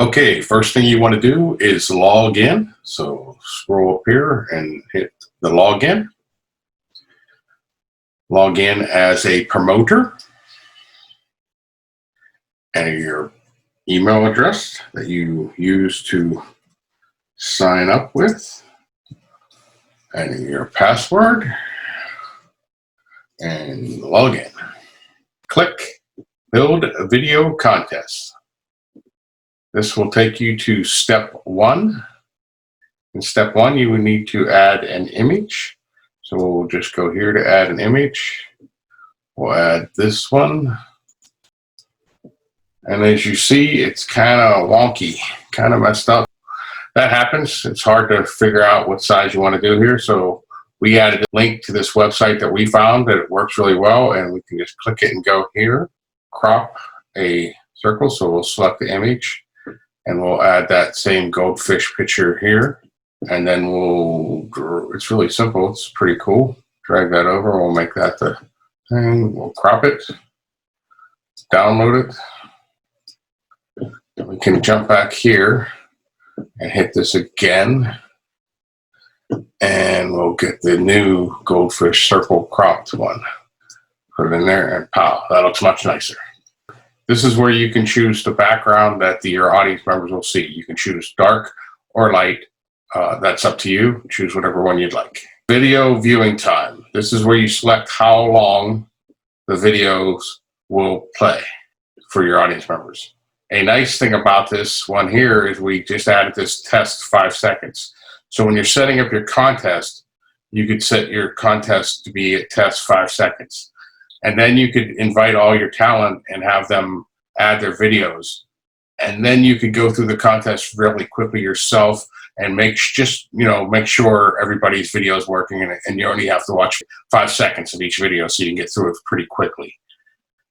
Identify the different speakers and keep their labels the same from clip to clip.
Speaker 1: Okay, first thing you want to do is log in. So scroll up here and hit the login. Log in as a promoter. Enter your email address that you use to sign up with. Enter your password and log in. Click Build a Video Contest. This will take you to step 1. In step 1, you will need to add an image. So we'll just go here to add an image. We'll add this one. And as you see, it's kind of wonky, kind of messed up. That happens. It's hard to figure out what size you want to do here. So we added a link to this website that we found that it works really well, and we can just click it and go here, crop a circle. So we'll select the image and we'll add that same goldfish picture here. And then it's really simple. It's pretty cool. Drag that over. We'll make that the thing. We'll crop it, download it. Then we can jump back here and hit this again. And we'll get the new goldfish circle cropped one. Put it in there and pow, that looks much nicer. This is where you can choose the background that your audience members will see. You can choose dark or light. That's up to you. Choose whatever one you'd like. Video viewing time. This is where you select how long the videos will play for your audience members. A nice thing about this one here is we just added this test 5 seconds. So when you're setting up your contest, you could set your contest to be at test 5 seconds. And then you could invite all your talent and have them add their videos. And then you could go through the contest really quickly yourself and make sure everybody's video is working, and you only have to watch 5 seconds of each video so you can get through it pretty quickly.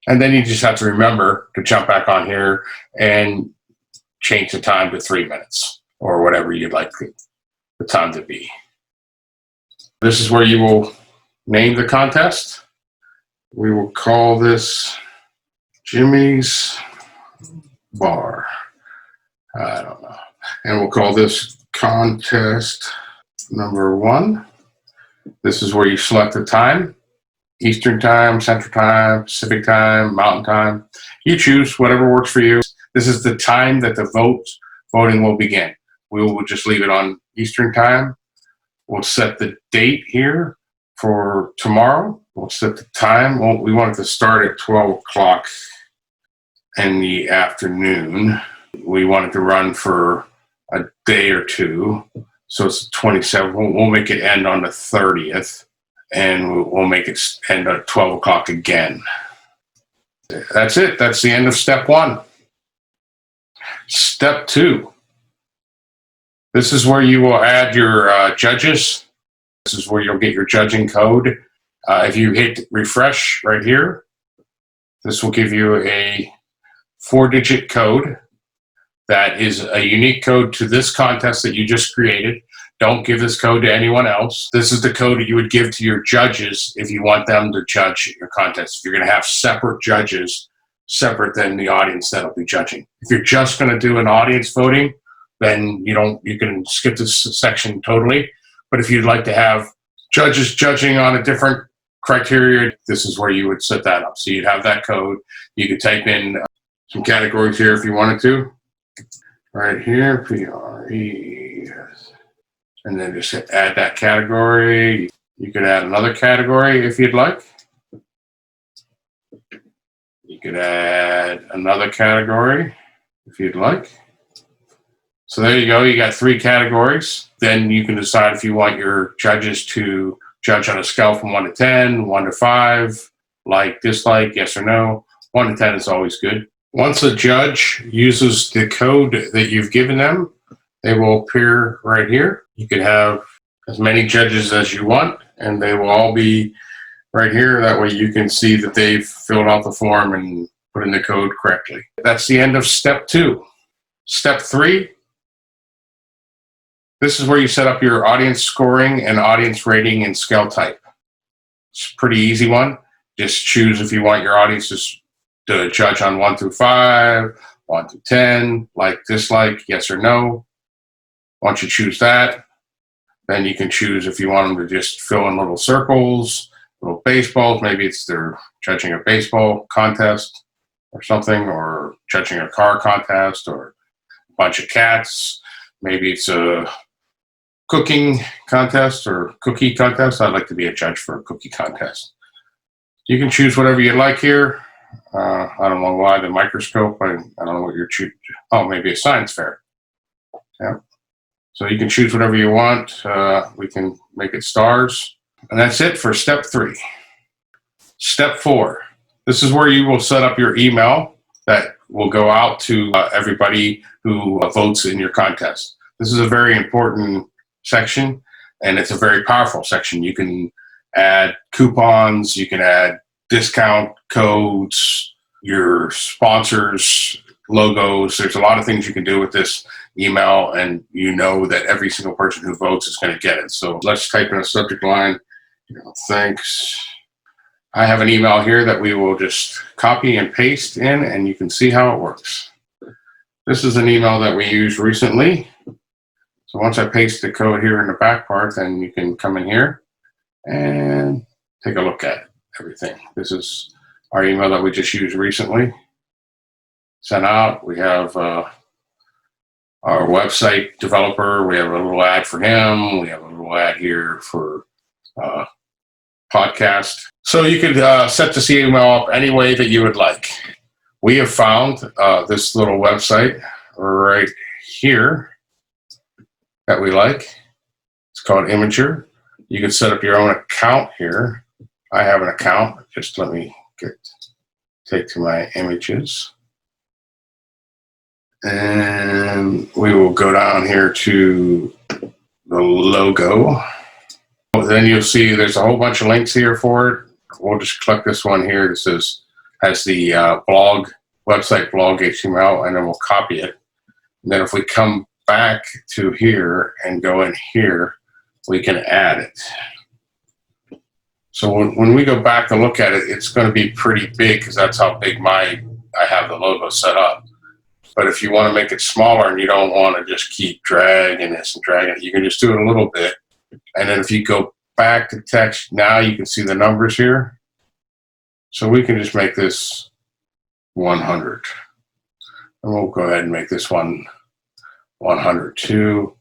Speaker 1: And then you just have to remember to jump back on here and change the time to 3 minutes or whatever you'd like the time to be. This is where you will name the contest. We will call this Jimmy's Bar. I don't know. And we'll call this contest number 1. This is where you select the time. Eastern time, Central time, Pacific time, Mountain time. You choose whatever works for you. This is the time that the voting will begin. We will just leave it on Eastern time. We'll set the date here for tomorrow. We'll set the time. Well, we want it to start at 12 o'clock in the afternoon. We want it to run for a day or two. So it's the 27th. We'll make it end on the 30th. And we'll make it end at 12 o'clock again. That's it. That's the end of step 1. Step 2. This is where you will add your judges. This is where you'll get your judging code. If you hit refresh right here, this will give you a 4-digit code that is a unique code to this contest that you just created. Don't give this code to anyone else. This is the code that you would give to your judges if you want them to judge your contest. If you're going to have separate judges, separate than the audience that'll be judging. If you're just going to do an audience voting, then you can skip this section totally. But if you'd like to have judges judging on a different criteria, this is where you would set that up. So you'd have that code. You could type in some categories here if you wanted to. Right here, PRE. And then just add that category. You could add another category if you'd like. You could add another category if you'd like. So there you go. You got 3 categories. Then you can decide if you want your judges to judge on a scale from 1 to 10, 1 to 5, like, dislike, yes or no. 1 to 10 is always good. Once a judge uses the code that you've given them, they will appear right here. You can have as many judges as you want, and they will all be right here. That way you can see that they've filled out the form and put in the code correctly. That's the end of step 2. Step 3. This is where you set up your audience scoring and audience rating and scale type. It's a pretty easy one. Just choose if you want your audience to judge on 1 through 5, 1 to 10, like, dislike, yes or no. Once you choose that, then you can choose if you want them to just fill in little circles, little baseballs. Maybe it's they're judging a baseball contest or something, or judging a car contest, or a bunch of cats. Maybe it's a cooking contest or cookie contest. I'd like to be a judge for a cookie contest. You can choose whatever you like here. I don't know why the microscope. I don't know what you're choosing. Oh, maybe a science fair. Yeah. So you can choose whatever you want. We can make it stars. And that's it for step 3. Step 4. This is where you will set up your email that will go out to everybody who votes in your contest. This is a very important section, and it's a very powerful section. You can add coupons, you can add discount codes, your sponsors, logos. There's a lot of things you can do with this email, and you know that every single person who votes is going to get it. So let's type in a subject line. Thanks. I have an email here that we will just copy and paste in, and you can see how it works. This is an email that we used recently. So once I paste the code here in the back part, then you can come in here and take a look at everything. This is our email that we just used recently. Sent out. We have our website developer. We have a little ad for him. We have a little ad here for podcast. So you could set this email up any way that you would like. We have found this little website right here that we like. It's called Imager. You can set up your own account here. I have an account. Just let me take to my images. And we will go down here to the logo. Then you'll see there's a whole bunch of links here for it. We'll just click this one here. This has the website blog HTML, and then we'll copy it. And then if we come back to here and go in here, we can add it. So when we go back to look at it, it's going to be pretty big because that's how big I have the logo set up. But if you want to make it smaller and you don't want to just keep dragging this and dragging it, you can just do it a little bit. And then if you go back to text, now you can see the numbers here. So we can just make this 100. And we'll go ahead and make this one 102.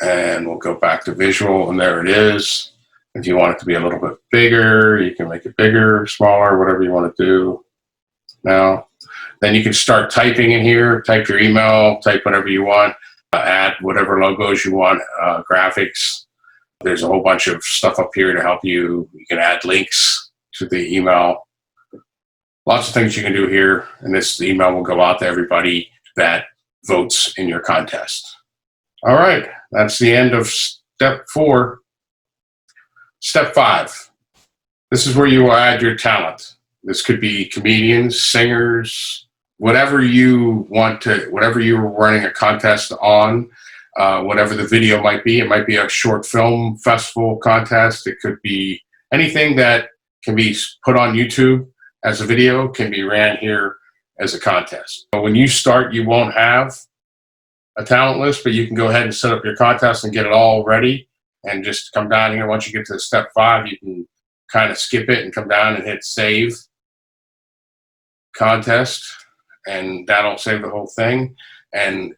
Speaker 1: And we'll go back to visual, and there it is. If you want it to be a little bit bigger, you can make it bigger, smaller, whatever you want to do. Now, then you can start typing in here, type your email, type whatever you want, add whatever logos you want, graphics. There's a whole bunch of stuff up here to help you. You can add links to the email. Lots of things you can do here, and this email will go out to everybody that votes in your contest. All right, that's the end of step 4. Step 5. This is where you will add your talent. This could be comedians, singers, whatever you want to, whatever you're running a contest on, whatever the video might be. It might be a short film festival contest. It could be anything that can be put on YouTube as a video can be ran here as a contest. But when you start, you won't have a talent list, but you can go ahead and set up your contest and get it all ready and just come down here. Once you get to step 5, you can kind of skip it and come down and hit save contest, and that'll save the whole thing. And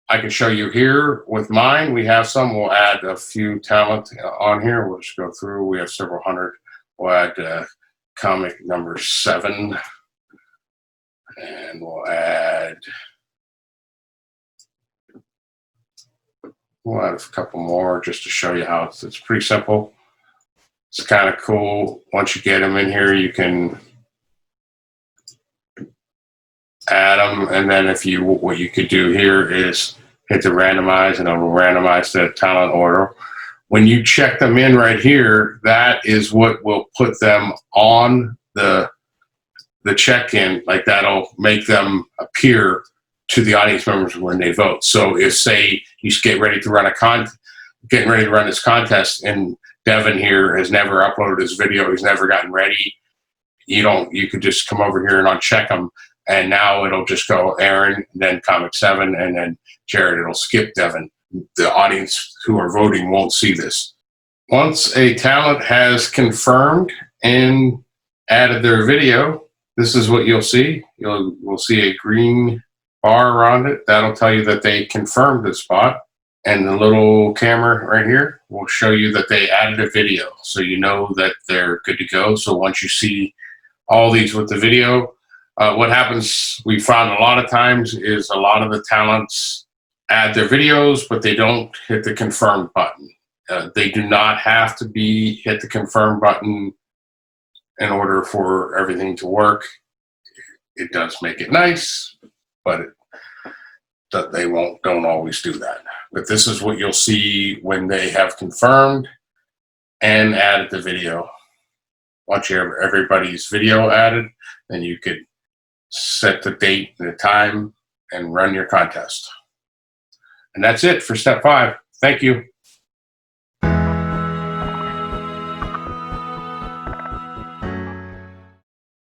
Speaker 1: I can show you here with mine. We have some. We'll add a few talent on here. We'll just go through. We have several hundred. We'll add comic number 7, and we'll add a couple more just to show you how it's pretty simple. It's kind of cool. Once you get them in here, you can add them, and then what you could do here is hit the randomize, and it will randomize the talent order. When you check them in right here, that is what will put them on the check-in. Like, that'll make them appear to the audience members when they vote. So if, say, you get ready to run getting ready to run this contest, and Devin here has never uploaded his video, he's never gotten ready, you could just come over here and uncheck them, And now it'll just go Aaron, then Comic 7, and then Jared. It'll skip Devin. The audience who are voting won't see this. Once a talent has confirmed and added their video, this is what you'll see. We'll see a green bar around it. That'll tell you that they confirmed the spot. And the little camera right here will show you that they added a video. So you know that they're good to go. So once you see all these with the video, what happens, we found a lot of times, is a lot of the talents add their videos, but they don't hit the confirm button. They do not have to hit the confirm button in order for everything to work. It does make it nice, but they don't always do that. But this is what you'll see when they have confirmed and added the video. Once you have everybody's video added, then you could set the date and the time and run your contest. And that's it for step 5. Thank you.